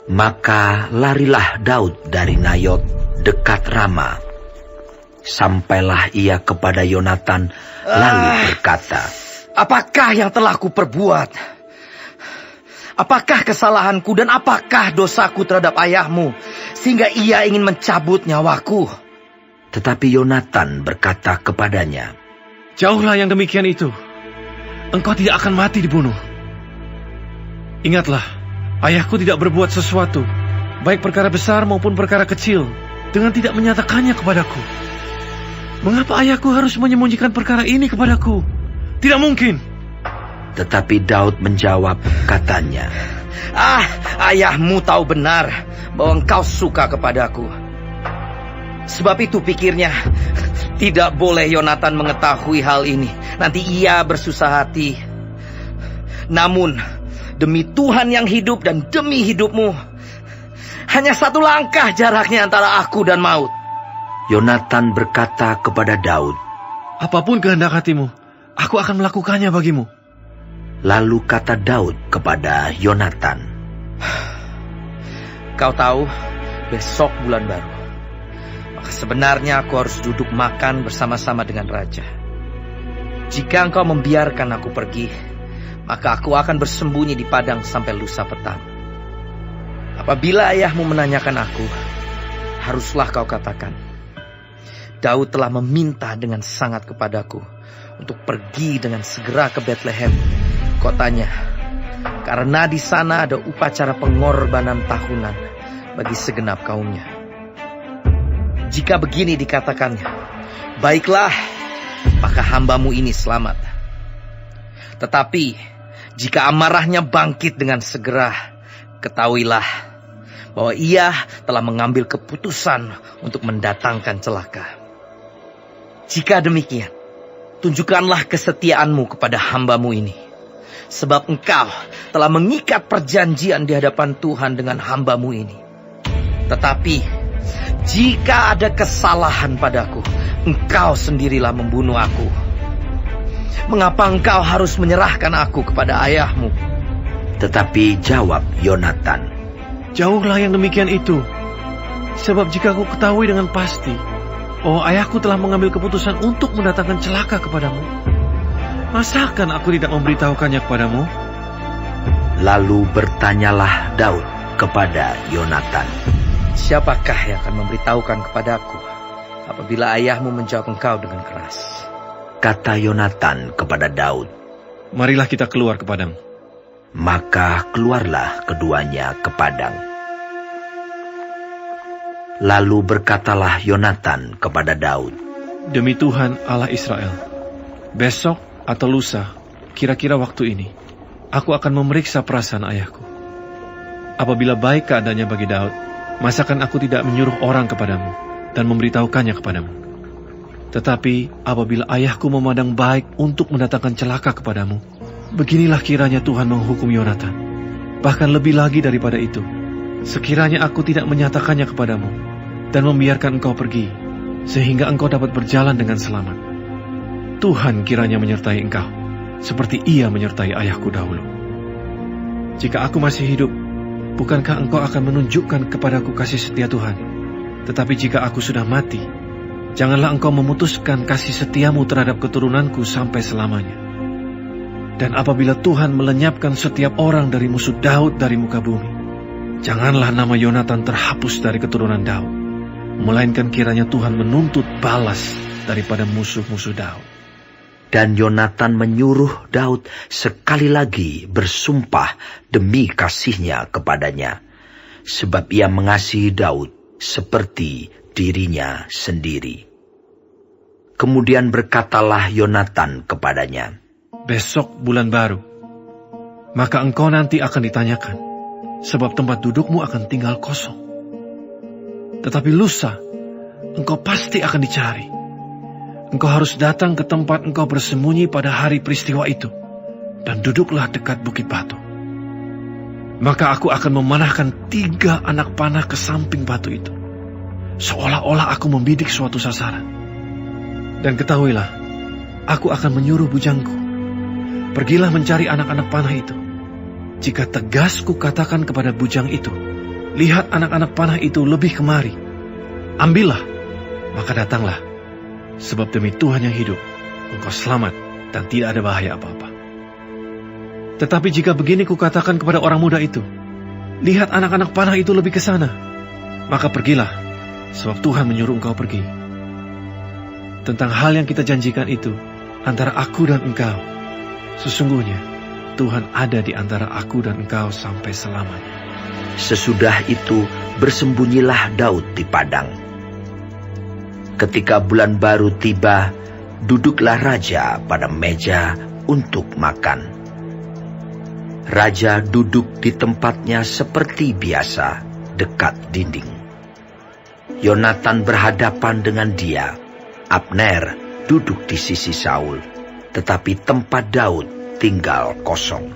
Maka larilah Daud dari Nayot dekat Rama. Sampailah ia kepada Yonatan lalu berkata, "Apakah yang telah kuperbuat? Apakah kesalahanku dan apakah dosaku terhadap ayahmu, sehingga ia ingin mencabut nyawaku?" Tetapi Yonatan berkata kepadanya, "Jauhlah yang demikian itu. Engkau tidak akan mati dibunuh. Ingatlah, ayahku tidak berbuat sesuatu, baik perkara besar maupun perkara kecil, dengan tidak menyatakannya kepadaku. Mengapa ayahku harus menyembunyikan perkara ini kepadaku? Tidak mungkin." Tetapi Daud menjawab katanya, Ayahmu tahu benar bahwa engkau suka kepadaku. Sebab itu pikirnya, tidak boleh Yonatan mengetahui hal ini. Nanti ia bersusah hati. Namun, demi Tuhan yang hidup dan demi hidupmu, hanya satu langkah jaraknya antara aku dan maut." Yonatan berkata kepada Daud, "Apapun kehendak hatimu, aku akan melakukannya bagimu." Lalu kata Daud kepada Yonatan, "Kau tahu, besok bulan baru. Maka sebenarnya aku harus duduk makan bersama-sama dengan raja. Jika engkau membiarkan aku pergi, maka aku akan bersembunyi di padang sampai lusa petang. Apabila ayahmu menanyakan aku, haruslah kau katakan, Daud telah meminta dengan sangat kepadaku untuk pergi dengan segera ke Betlehem, kotanya, karena di sana ada upacara pengorbanan tahunan bagi segenap kaumnya. Jika begini dikatakannya, baiklah, maka hambamu ini selamat. Tetapi jika amarahnya bangkit dengan segera, ketahuilah bahwa ia telah mengambil keputusan untuk mendatangkan celaka. Jika demikian, tunjukkanlah kesetiaanmu kepada hambamu ini, sebab engkau telah mengikat perjanjian di hadapan Tuhan dengan hambamu ini. Tetapi jika ada kesalahan padaku, engkau sendirilah membunuh aku. Mengapa engkau harus menyerahkan aku kepada ayahmu?" Tetapi jawab Yonatan, "Jauhlah yang demikian itu. Sebab jika aku ketahui dengan pasti, ayahku telah mengambil keputusan untuk mendatangkan celaka kepadamu, masakan aku tidak memberitahukannya kepadamu?" Lalu bertanyalah Daud kepada Yonatan, "Siapakah yang akan memberitahukan kepadaku apabila ayahmu menjawab engkau dengan keras?" Kata Yonatan kepada Daud, "Marilah kita keluar ke padang." Maka keluarlah keduanya ke padang. Lalu berkatalah Yonatan kepada Daud, "Demi Tuhan Allah Israel, besok atau lusa, kira-kira waktu ini, aku akan memeriksa perasaan ayahku. Apabila baik keadaannya bagi Daud, masakan aku tidak menyuruh orang kepadamu dan memberitahukannya kepadamu? Tetapi apabila ayahku memandang baik untuk mendatangkan celaka kepadamu, beginilah kiranya Tuhan menghukum Yonatan. Bahkan lebih lagi daripada itu, sekiranya aku tidak menyatakannya kepadamu dan membiarkan engkau pergi, sehingga engkau dapat berjalan dengan selamat. Tuhan kiranya menyertai engkau, seperti ia menyertai ayahku dahulu. Jika aku masih hidup, bukankah engkau akan menunjukkan kepadaku kasih setia Tuhan? Tetapi jika aku sudah mati, janganlah engkau memutuskan kasih setiamu terhadap keturunanku sampai selamanya. Dan apabila Tuhan melenyapkan setiap orang dari musuh Daud dari muka bumi, janganlah nama Yonatan terhapus dari keturunan Daud, melainkan kiranya Tuhan menuntut balas daripada musuh-musuh Daud." Dan Yonatan menyuruh Daud sekali lagi bersumpah demi kasihnya kepadanya, sebab ia mengasihi Daud seperti dirinya sendiri. Kemudian berkatalah Yonatan kepadanya, "Besok bulan baru, maka engkau nanti akan ditanyakan, sebab tempat dudukmu akan tinggal kosong. Tetapi lusa, engkau pasti akan dicari. Engkau harus datang ke tempat engkau bersembunyi pada hari peristiwa itu, dan duduklah dekat bukit batu. Maka aku akan memanahkan 3 anak panah ke samping batu itu, seolah-olah aku membidik suatu sasaran. Dan ketahuilah, aku akan menyuruh bujangku, pergilah mencari anak-anak panah itu. Jika tegas ku katakan kepada bujang itu, lihat anak-anak panah itu lebih kemari. Ambillah, maka datanglah. Sebab demi Tuhan yang hidup, engkau selamat dan tidak ada bahaya apa-apa. Tetapi jika begini kukatakan kepada orang muda itu, lihat anak-anak panah itu lebih ke sana, maka pergilah, sebab Tuhan menyuruh engkau pergi. Tentang hal yang kita janjikan itu, antara aku dan engkau, sesungguhnya Tuhan ada di antara aku dan engkau sampai selamanya. Sesudah itu bersembunyilah Daud di padang. Ketika bulan baru tiba, duduklah raja pada meja untuk makan. Raja duduk di tempatnya seperti biasa, dekat dinding. Yonatan berhadapan dengan dia. Abner duduk di sisi Saul, tetapi tempat Daud tinggal kosong.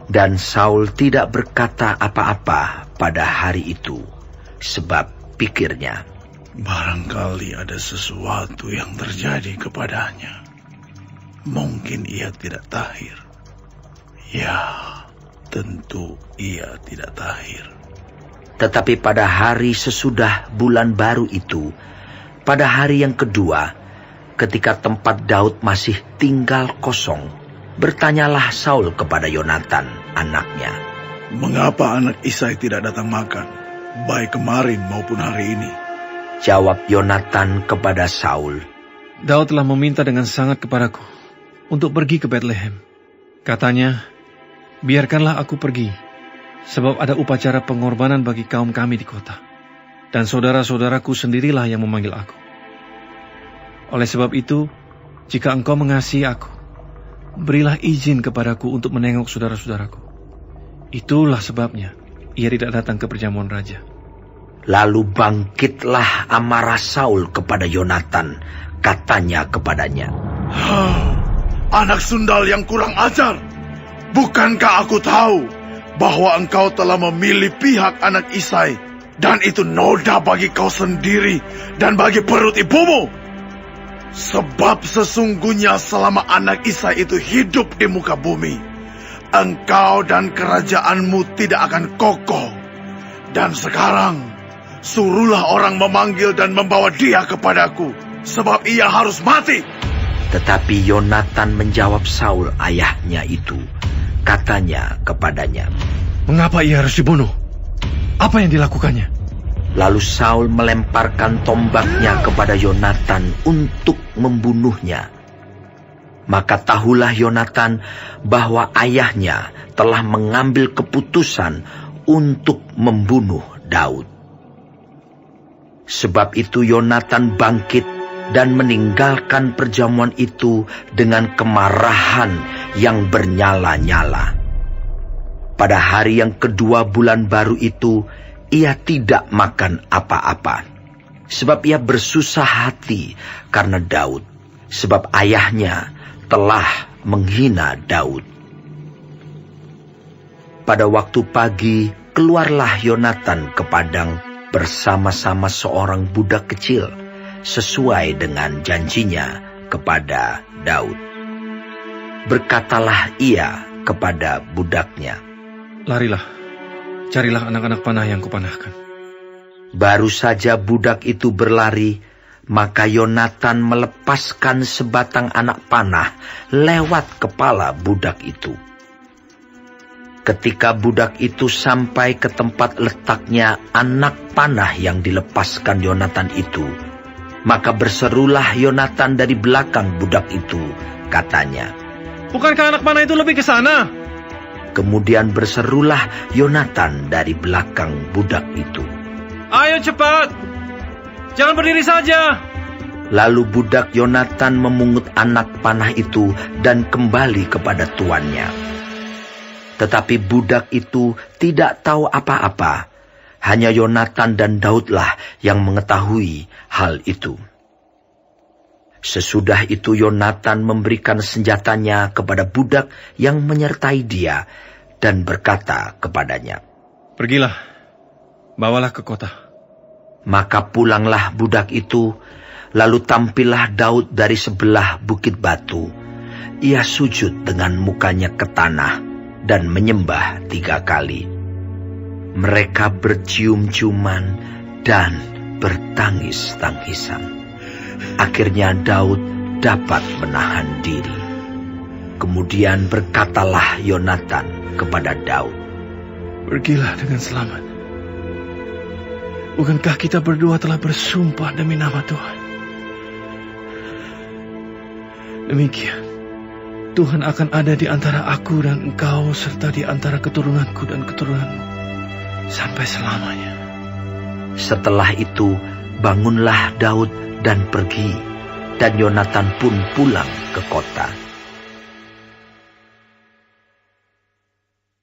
Dan Saul tidak berkata apa-apa pada hari itu, sebab pikirnya, barangkali ada sesuatu yang terjadi kepadanya. Mungkin ia tidak tahir. Ya, tentu ia tidak tahir. Tetapi pada hari sesudah bulan baru itu, pada hari yang kedua, ketika tempat Daud masih tinggal kosong, bertanyalah Saul kepada Yonatan, anaknya. Mengapa anak Isai tidak datang makan, baik kemarin maupun hari ini? Jawab Yonatan kepada Saul, Daud telah meminta dengan sangat kepadaku untuk pergi ke Betlehem. Katanya, biarkanlah aku pergi, sebab ada upacara pengorbanan bagi kaum kami di kota. Dan saudara-saudaraku sendirilah yang memanggil aku. Oleh sebab itu, jika engkau mengasihi aku, berilah izin kepadaku untuk menengok saudara-saudaraku. Itulah sebabnya ia tidak datang ke perjamuan raja. Lalu bangkitlah amarah Saul kepada Yonatan, katanya kepadanya, Anak sundal yang kurang ajar, bukankah aku tahu bahwa engkau telah memilih pihak anak Isai, dan itu noda bagi kau sendiri dan bagi perut ibumu? Sebab sesungguhnya selama anak Isai itu hidup di muka bumi, engkau dan kerajaanmu tidak akan kokoh. Dan sekarang, suruhlah orang memanggil dan membawa dia kepadaku, sebab ia harus mati. Tetapi Yonatan menjawab Saul ayahnya itu, katanya kepadanya, Mengapa ia harus dibunuh? Apa yang dilakukannya? Lalu Saul melemparkan tombaknya kepada Yonatan untuk membunuhnya. Maka tahulah Yonatan bahwa ayahnya telah mengambil keputusan untuk membunuh Daud. Sebab itu Yonatan bangkit dan meninggalkan perjamuan itu dengan kemarahan yang bernyala-nyala. Pada hari yang kedua bulan baru itu, ia tidak makan apa-apa. Sebab ia bersusah hati karena Daud, sebab ayahnya telah menghina Daud. Pada waktu pagi, keluarlah Yonatan ke padang bersama-sama seorang budak kecil, sesuai dengan janjinya kepada Daud. Berkatalah ia kepada budaknya, Larilah, carilah anak-anak panah yang kupanahkan. Baru saja budak itu berlari, maka Yonatan melepaskan sebatang anak panah lewat kepala budak itu. Ketika budak itu sampai ke tempat letaknya anak panah yang dilepaskan Yonatan itu, maka berserulah Yonatan dari belakang budak itu, katanya, Bukankah anak panah itu lebih ke sana? Kemudian berserulah Yonatan dari belakang budak itu, Ayo cepat, jangan berdiri saja. Lalu budak Yonatan memungut anak panah itu dan kembali kepada tuannya. Tetapi budak itu tidak tahu apa-apa. Hanya Yonatan dan Daudlah yang mengetahui hal itu. Sesudah itu Yonatan memberikan senjatanya kepada budak yang menyertai dia dan berkata kepadanya, Pergilah, bawalah ke kota. Maka pulanglah budak itu, lalu tampillah Daud dari sebelah bukit batu. Ia sujud dengan mukanya ke tanah dan menyembah 3 kali. Mereka bercium-ciuman dan bertangis-tangisan. Akhirnya Daud dapat menahan diri. Kemudian berkatalah Yonatan kepada Daud, "Pergilah dengan selamat. Bukankah kita berdua telah bersumpah demi nama Tuhan? Demikian, Tuhan akan ada di antara aku dan engkau, serta di antara keturunanku dan keturunanmu, sampai selamanya." Setelah itu, bangunlah Daud dan pergi, dan Yonatan pun pulang ke kota.